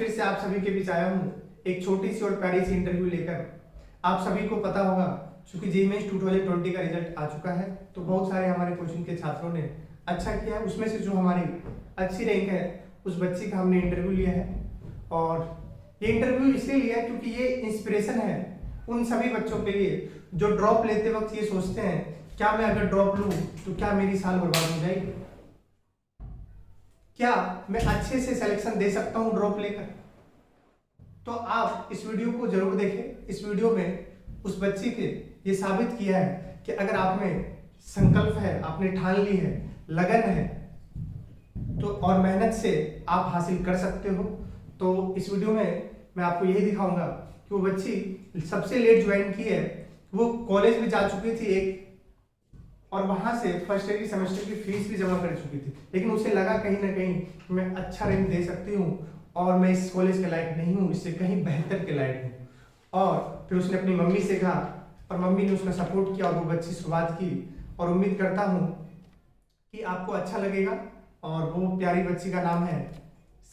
फिर से आप सभी के बीच आया हूँ एक छोटी सी और प्यारी सी इंटरव्यू लेकर। आप सभी को पता होगा क्योंकि जेईई मेंस 2020 का रिजल्ट आ चुका है, तो बहुत सारे हमारे कोचिंग के छात्रों ने अच्छा किया है। उसमें से जो हमारी अच्छी रैंक है उस बच्ची का हमने इंटरव्यू लिया है। और ये इंटरव्यू इसलिए लिया है क्योंकि ये इंस्पिरेशन है उन सभी बच्चों के लिए जो ड्रॉप लेते वक्त ये सोचते हैं क्या मैं अगर ड्रॉप लूँ तो क्या मेरी साल बर्बाद हो जाएगी, क्या मैं अच्छे से सिलेक्शन दे सकता हूँ ड्रॉप लेकर। तो आप इस वीडियो को जरूर देखें। इस वीडियो में उस बच्ची के ये साबित किया है कि अगर आप में संकल्प है, आपने ठान ली है, लगन है, तो और मेहनत से आप हासिल कर सकते हो। तो इस वीडियो में मैं आपको यही दिखाऊंगा कि वो बच्ची सबसे लेट ज्वाइन की है, वो कॉलेज भी जा चुकी थी एक, और वहां से फर्स्ट ईयर की सेमेस्टर की फीस भी जमा कर चुकी थी, लेकिन उसे लगा कहीं ना कहीं कि मैं अच्छा रैंक दे सकती हूँ और मैं इस कॉलेज के लायक नहीं हूँ, इससे कहीं बेहतर के लायक हूँ। और फिर उसने अपनी मम्मी से कहा और मम्मी ने उसका सपोर्ट किया और वो बच्ची शुरुआत की। और उम्मीद करता हूँ कि आपको अच्छा लगेगा। और वो प्यारी बच्ची का नाम है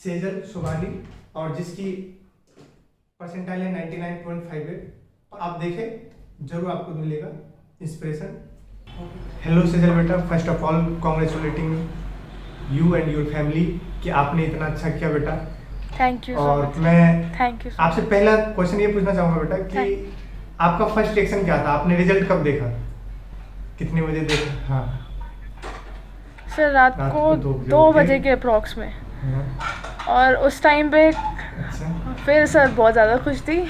सेजल सुबानी और जिसकी परसेंटाइल है 99.58। तो आप देखें, जरूर आपको मिलेगा इंस्पिरेशन। हेलो सेजल बेटा, first of all congratulating you and your family कि आपने इतना अच्छा किया बेटा। Thank you. और मैं थैंक यू आपसे पहला क्वेश्चन ये पूछना चाहूंगा बेटा कि आपका फर्स्ट रिएक्शन क्या था? आपने रिजल्ट कब देखा, कितने बजे देखा? हाँ सर, रात को 2 बजे के अप्रॉक्स में। और उस टाइम पे अच्छा। फिर सर बहुत ज़्यादा खुश थी।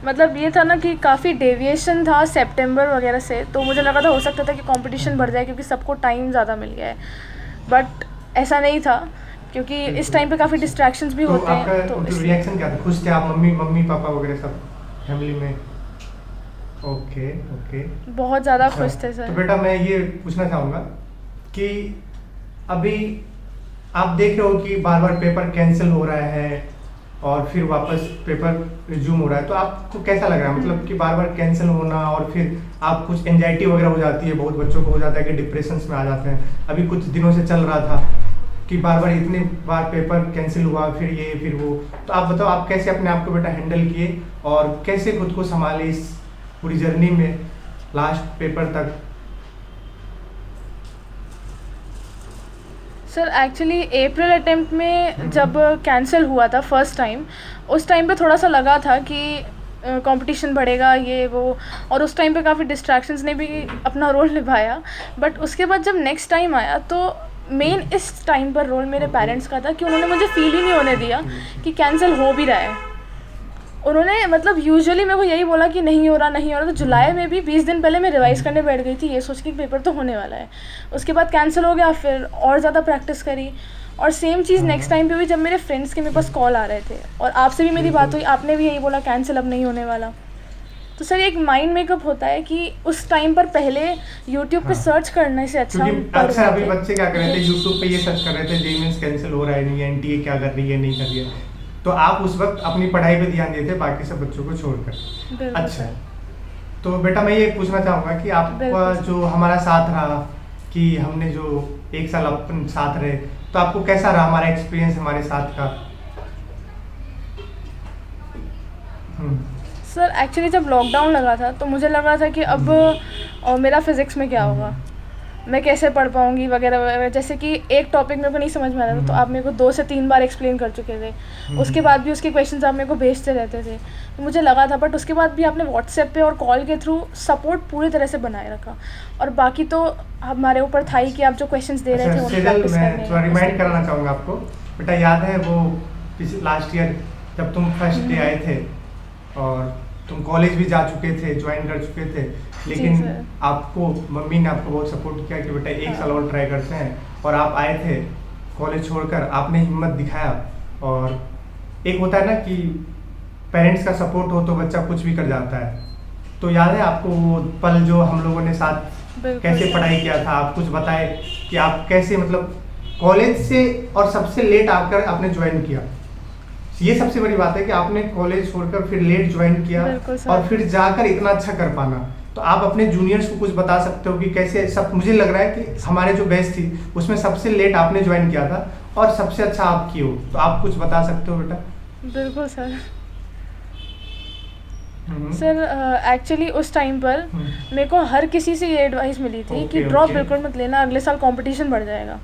मतलब ये था ना कि काफ़ी डेविएशन था सितंबर वगैरह से, तो मुझे लगा था हो सकता था कि कंपटीशन बढ़ जाए क्योंकि सबको टाइम ज़्यादा मिल गया है, बट ऐसा नहीं था क्योंकि इस टाइम पे काफ़ी डिस्ट्रैक्शंस भी होते हैं। तो रिएक्शन क्या था? खुश थे आप? मम्मी पापा वगैरह सब फैमिली में? ओके ओके, बहुत ज़्यादा खुश थे सर। तो बेटा मैं ये पूछना चाहूँगा कि अभी आप देख रहे हो कि बार बार पेपर कैंसिल हो रहा है और फिर वापस पेपर रिज्यूम हो रहा है, तो आपको कैसा लग रहा है? मतलब कि बार बार कैंसिल होना और फिर आप कुछ एंजाइटी वगैरह हो जाती है, बहुत बच्चों को हो जाता है कि डिप्रेशन में आ जाते हैं। अभी कुछ दिनों से चल रहा था कि बार बार इतने बार पेपर कैंसिल हुआ, फिर ये फिर वो। तो आप बताओ, आप कैसे अपने आप को बेटा हैंडल किए और कैसे खुद को संभाले इस पूरी जर्नी में लास्ट पेपर तक? सर एक्चुअली अप्रैल अटेम्प्ट में जब कैंसिल हुआ था फर्स्ट टाइम, उस टाइम पे थोड़ा सा लगा था कि कंपटीशन बढ़ेगा ये वो, और उस टाइम पे काफ़ी डिस्ट्रैक्शंस ने भी अपना रोल निभाया। बट उसके बाद जब नेक्स्ट टाइम आया तो मेन इस टाइम पर रोल मेरे पेरेंट्स का था कि उन्होंने मुझे फील ही नहीं होने दिया कि कैंसिल हो भी रहा है। उन्होंने मतलब यूजुअली मेरे को यही बोला कि नहीं हो रहा। तो जुलाई में भी 20 दिन पहले मैं रिवाइज़ करने बैठ गई थी ये सोच के पेपर तो होने वाला है। उसके बाद कैंसिल हो गया, फिर और ज़्यादा प्रैक्टिस करी। और सेम चीज़ नेक्स्ट टाइम पे भी जब मेरे फ्रेंड्स के मेरे पास कॉल आ रहे थे और आपसे भी मेरी बात हुई, आपने भी यही बोला कैंसिल अब नहीं होने वाला। तो सर एक माइंड मेकअप होता है कि उस टाइम पर पहले यूट्यूब पे सर्च करने से अच्छा अक्सर अभी बच्चे क्या कर रहे थे, यूट्यूब पे ये सर्च कर रहे थे जेईई मेंस कैंसिल हो रहा है नहीं, एनटीए क्या कर रही है नहीं कर रही है। तो आप उस वक्त अपनी पढ़ाई पे ध्यान देते बाकी सब बच्चों को छोड़कर। अच्छा, तो बेटा मैं ये पूछना चाहूँगा कि आपका जो हमारा साथ रहा कि हमने जो एक साल अपन साथ रहे, तो आपको कैसा रहा हमारा एक्सपीरियंस हमारे साथ का? सर एक्चुअली जब लॉकडाउन लगा था तो मुझे लगा था कि अब मेरा फिज़िक्स में क्या होगा, मैं कैसे पढ़ पाऊँगी वगैरह वगैरह। जैसे कि एक टॉपिक मेरे को नहीं समझ में आ रहा था तो आप मेरे को 2 से 3 बार एक्सप्लेन कर चुके थे, उसके बाद भी उसके क्वेश्चंस आप मेरे को भेजते रहते थे, तो मुझे लगा था। बट उसके बाद भी आपने व्हाट्सएप पे और कॉल के थ्रू सपोर्ट पूरी तरह से बनाए रखा, और बाकी तो हमारे ऊपर था ही कि आप जो क्वेश्चंस दे रहे थे वो प्रैक्टिस करने। मैं रिमाइंड कराना चाहूँगा आपको बेटा, याद है वो लास्ट ईयर जब तुम फर्स्ट डे आए थे और तुम कॉलेज भी जा चुके थे, ज्वाइन कर चुके थे, लेकिन आपको मम्मी ने आपको बहुत सपोर्ट किया कि बेटा एक साल और ट्राई करते हैं, और आप आए थे कॉलेज छोड़कर, आपने हिम्मत दिखाया। और एक होता है ना कि पेरेंट्स का सपोर्ट हो तो बच्चा कुछ भी कर जाता है। तो याद है आपको वो पल जो हम लोगों ने साथ कैसे पढ़ाई किया था? आप कुछ बताए कि आप कैसे मतलब कॉलेज से और सबसे लेट आकर आपने ज्वाइन किया। ये सबसे बड़ी बात है कि आपने कॉलेज छोड़कर फिर लेट ज्वाइन किया और फिर जाकर इतना अच्छा कर पाना। तो आप अपने जूनियर्स को कुछ बता सकते हो कि कैसे सब? मुझे लग रहा है कि हमारे जो बैच थी उसमें सबसे लेट आपने ज्वाइन किया था और सबसे अच्छा आप किए हो, तो आप कुछ बता सकते हो बेटा? बिल्कुल सर। हम्म, सर एक्चुअली उस टाइम पर मेरे को हर किसी से ये एडवाइस मिली थी कि ओके, ड्रॉप ओके। बिल्कुल मत लेना, अगले साल कंपटीशन बढ़ जाएगा।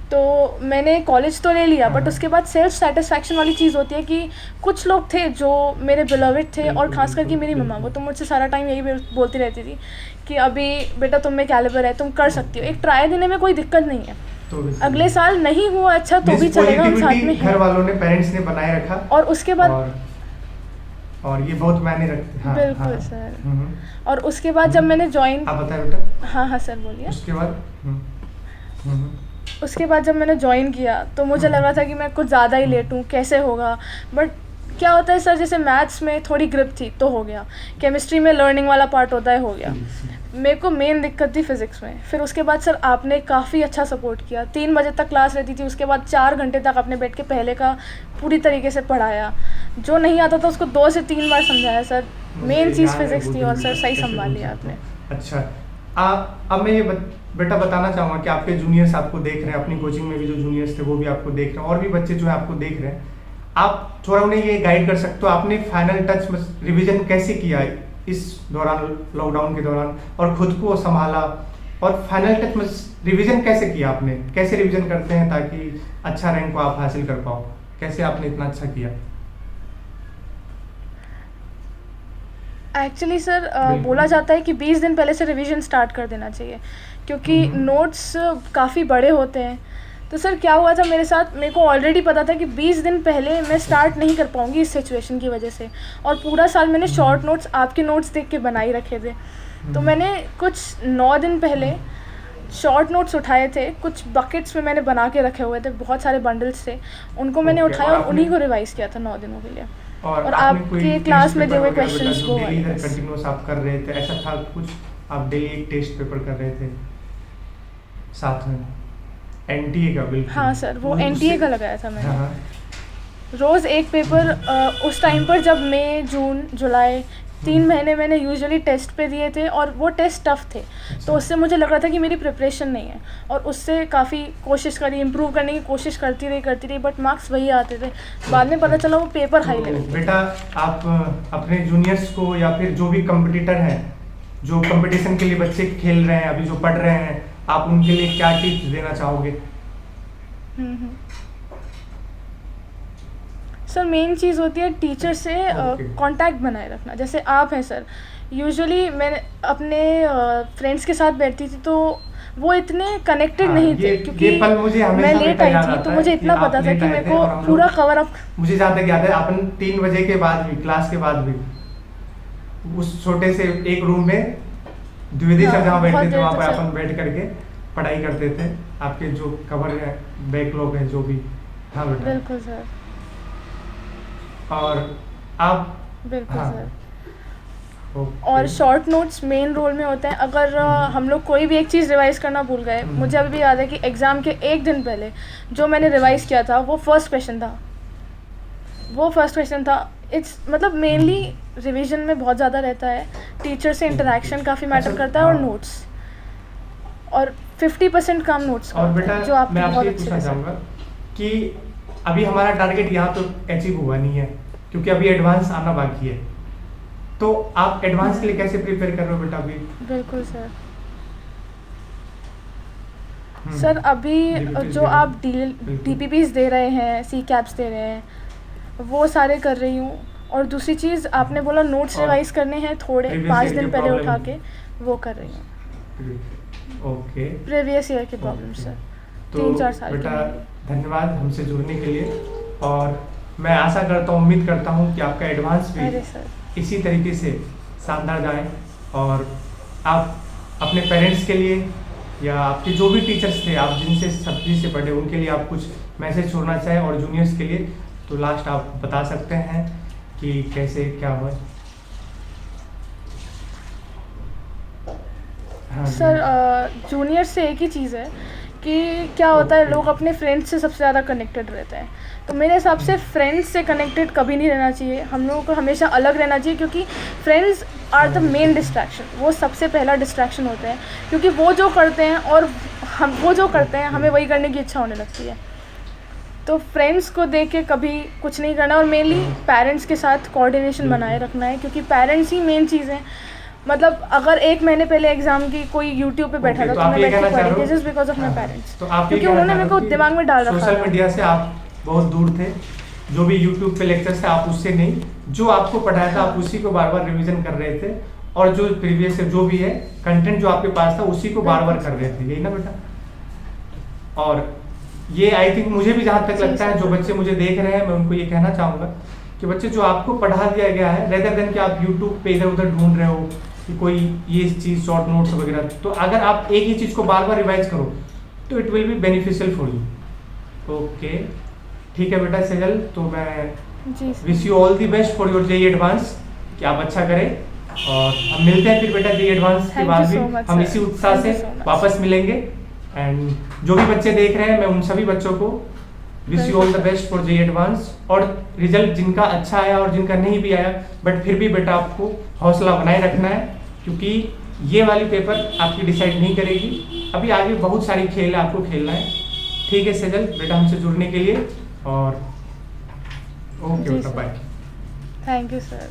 तो मैंने कॉलेज तो ले लिया, बट हाँ। उसके बाद सेल्फ सेटिस्फैक्शन वाली चीज़ होती है कि कुछ लोग थे जो मेरे बिलोवेड थे, और बिल्कुल, खास करके बिल्कुल, मेरी मम्मा, वो बिल्कुल। तो मुझसे सारा टाइम यही बोलती रहती थी कि अभी बेटा तुम में कैलिबर है, तुम कर सकती हो, एक ट्राई देने में कोई दिक्कत नहीं है, तो भी सही अगले है। साल नहीं हुआ अच्छा तो Means भी चलेगा, हम साथ में positivity घर हैं। वालों ने, पेरेंट्स ने बनाए रखा। और उसके बाद और ये बहुत मायने रखते हैं। हाँ, बिल्कुल हाँ। सर। हम्म, और उसके बाद जब मैंने ज्वाइन, आप बताए बेटा। हाँ हाँ सर बोलिए। उसके बाद हम्म, उसके बाद जब मैंने ज्वाइन किया तो मुझे लग रहा था कि मैं कुछ ज़्यादा ही लेट हूँ, कैसे होगा, बट क्या होता है सर, जैसे मैथ्स में थोड़ी ग्रिप थी तो हो गया, केमिस्ट्री में लर्निंग वाला पार्ट होता है, हो गया। मेरे को मेन दिक्कत थी फिज़िक्स में। फिर उसके बाद सर आपने काफ़ी अच्छा सपोर्ट किया, 3 बजे तक क्लास रहती थी, उसके बाद 4 घंटे तक आपने बैठ के पहले का पूरी तरीके से पढ़ाया, जो नहीं आता था उसको 2 से 3 बार समझाया सर। मेन चीज़ याद है फिज़िक्स वो थी, दिन और भी, सर सही कैसे संभाल भूल लिया सकता आपने। हूँ। अच्छा, अब मैं ये बेटा बताना चाहूँगा कि आपके जूनियर्स आपको देख रहे हैं, अपनी कोचिंग में भी जो जूनियर्स थे वो भी आपको देख रहे हैं, और भी बच्चे जो है आपको देख रहे हैं। आप थोड़ा उन्हें ये गाइड कर सकते हो, आपने फाइनल टच में रिवीजन कैसे किया इस दौरान, लॉकडाउन के दौरान, और खुद को संभाला, और फाइनल टच में रिवीजन कैसे किया आपने, कैसे रिवीजन करते हैं ताकि अच्छा रैंक को आप हासिल कर पाओ, कैसे आपने इतना अच्छा किया? एक्चुअली सर बिल्कुल। बोला जाता है कि 20 दिन पहले से रिवीजन स्टार्ट कर देना चाहिए, क्योंकि हम्म। नोट्स काफ़ी बड़े होते हैं। तो सर क्या हुआ था मेरे साथ, मेरे को ऑलरेडी पता था कि 20 दिन पहले मैं स्टार्ट नहीं कर पाऊंगी इस सिचुएशन की वजह से, और पूरा साल मैंने शॉर्ट नोट्स, आपके नोट्स देख के बना ही रखे थे। तो मैंने कुछ 9 दिन पहले शॉर्ट नोट्स उठाए थे, कुछ बकेट्स में मैंने बना के रखे हुए थे, बहुत सारे बंडल्स थे, उनको मैंने ओके, उठाया और और आपने- उन्हीं को रिवाइज किया था 9 दिनों के लिए। और आपने कोई आपके टेस्ट क्लास में दिए पेपर हुए वगैरह बेटा क्वेश्चंस जो वो डेली वाले इधर बस। कंटिन्यूस आप कर रहे थे, ऐसा था कुछ आप डेली एक टेस्ट पेपर कर रहे थे साथ में एनटीए का? बिल्कुल हाँ सर, वो उससे- एनटीए का लगाया था मैंने। हाँ, रोज़ एक पेपर। उस टाइम पर जब मई, जून, जुलाई 3 महीने मैंने यूजुअली टेस्ट पे दिए थे, और वो टेस्ट टफ थे, तो उससे मुझे लग रहा था कि मेरी प्रिपरेशन नहीं है, और उससे काफ़ी कोशिश करी, इम्प्रूव करने की कोशिश करती रही, बट मार्क्स वही आते थे। बाद में पता चला वो पेपर हाई तो लेवल थे। बेटा आप अपने जूनियर्स को या फिर जो भी कंपटीटर हैं, जो कंपटीशन के लिए बच्चे खेल रहे हैं, अभी जो पढ़ रहे हैं, आप उनके लिए क्या टिप्स देना चाहोगे? हम्म। सर मेन चीज़ होती है टीचर से Okay. कांटेक्ट बनाए रखना। जैसे आप हैं सर, यूजुअली मैं अपने फ्रेंड्स के साथ बैठती थी, तो वो इतने कनेक्टेड हाँ, नहीं थे, ये क्योंकि पल मुझे हमेशा मैं लेट बेटा आई याद थी, आता तो है मुझे कि इतना आप पता था लेट कि आए मेरे थे को और हम पूरा लोग- कवर अप। मुझे जहाँ तक याद है अपन 3 बजे के बाद भी, क्लास के बाद भी उस छोटे से एक रूम में द्विवेदी सर हाँ, जहाँ बहुत बैठते थे देर वहाँ तक पर सर। अपन बैठ करके पढ़ाई करते थे, आपके जो कवर है, बैकलॉग है जो भी। हाँ बेटा। बिल्कुल सर, और आप बिल्कुल हाँ, सर। ओके। और शॉर्ट नोट्स मेन रोल में होते हैं। अगर हम लोग कोई भी एक चीज़ रिवाइज करना भूल गए, मुझे अभी भी याद है कि एग्ज़ाम के एक दिन पहले जो मैंने रिवाइज किया था वो फर्स्ट क्वेश्चन था। इट्स मतलब मेनली रिवीजन में बहुत ज़्यादा रहता है, टीचर से इंटरेक्शन काफ़ी मैटर अच्छा, करता है, और हाँ। नोट्स, और 50% काम नोट्स का और होता बेटा है, जो आप मैं बहुत आपसे ये अच्छे पूछना से। चाहूँगा कि अभी हमारा टारगेट यहाँ तो अचीव हुआ नहीं है, क्योंकि अभी एडवांस आना बाकी है, तो आप एडवांस के लिए कैसे प्रिपेयर कर रहे हो बेटा अभी? बिल्कुल सर। हम्म, सर अभी DPPs जो दे रहे आप बिल्कुल। DPPs दे रहे हैं, सी कैप्स दे रहे हैं, वो सारे कर रही हूँ। और दूसरी चीज़ आपने बोला नोट्स और रिवाइज करने हैं थोड़े, previous 5 year दिन के पहले problem- उठा के वो कर रही हूँ। ओके, प्रीवियस ईयर के प्रॉब्लम ओके। सर, तो 3-4 साल के बेटा होंगे। धन्यवाद हमसे जुड़ने के लिए, और मैं आशा करता हूँ, उम्मीद करता हूँ कि आपका एडवांस भी अरे सर, इसी तरीके से शानदार जाए, और आप अपने पेरेंट्स के लिए या आपके जो भी टीचर्स थे, आप जिनसे सब्जी से पढ़े, उनके लिए आप कुछ मैसेज छोड़ना चाहें, और जूनियर्स के लिए तो लास्ट आप बता सकते हैं कि कैसे क्या हुआ। हाँ जी। सर जूनियर से एक ही चीज़ है कि क्या होता है, ओके। लोग अपने फ्रेंड्स से सबसे ज़्यादा कनेक्टेड रहते हैं, तो मेरे हिसाब से फ्रेंड्स से कनेक्टेड कभी नहीं रहना चाहिए, हम लोगों को हमेशा अलग रहना चाहिए, क्योंकि friends are the main distraction, वो सबसे पहला डिस्ट्रैक्शन होते हैं, क्योंकि वो जो करते हैं और हम वो जो करते हैं हमें वही करने की इच्छा होने लगती है। तो फ्रेंड्स को देख के कभी कुछ नहीं करना और मेनली पेरेंट्स के साथ कोऑर्डिनेशन बनाए रखना है, क्योंकि पेरेंट्स ही मेन चीज़ हैं। मतलब अगर 1 महीने पहले एग्जाम की कोई यूट्यूब पे बैठा था तो मैं बैठ के पढ़ी थी just because of my parents, तो आप क्योंकि उन्होंने मेरे को दिमाग में डाल रखा सोशल था। मीडिया से आप बहुत दूर थे, जो भी यूट्यूब पे लेक्चर थे आप उससे नहीं, जो आपको पढ़ाया था आप उसी को बार बार रिवीजन कर रहे थे, और जो प्रीवियस जो भी है कंटेंट जो आपके पास था उसी को बार बार कर रहे थे, यही ना बेटा? और ये आई थिंक मुझे भी जहाँ तक लगता है, जो बच्चे मुझे देख रहे हैं मैं उनको ये कहना चाहूँगा कि बच्चे जो आपको पढ़ा दिया गया है, रेदर देन कि आप यूट्यूब पे इधर उधर ढूंढ रहे हो कि कोई ये चीज़ शॉर्ट नोट्स वगैरह, तो अगर आप एक ही चीज़ को बार बार रिवाइज करो तो it will be beneficial for you. Okay, ठीक है बेटा सेजल, तो मैं wish you all the best for your JEE advance, कि आप अच्छा करें, और हम मिलते हैं फिर बेटा जेईई एडवांस के बाद भी हम इसी उत्साह से वापस मिलेंगे। एंड जो भी बच्चे देख रहे हैं मैं उन सभी बच्चों को wish you all the best for JEE advance, और रिजल्ट जिनका अच्छा आया और जिनका नहीं भी आया, बट फिर भी बेटा आपको हौसला बनाए रखना है, क्योंकि ये वाली पेपर आपकी डिसाइड नहीं करेगी, अभी आगे बहुत सारी खेल आपको खेलना है। ठीक है सेजल बेटा, हमसे जुड़ने के लिए, और ओके बेटा बाय। Thank you sir.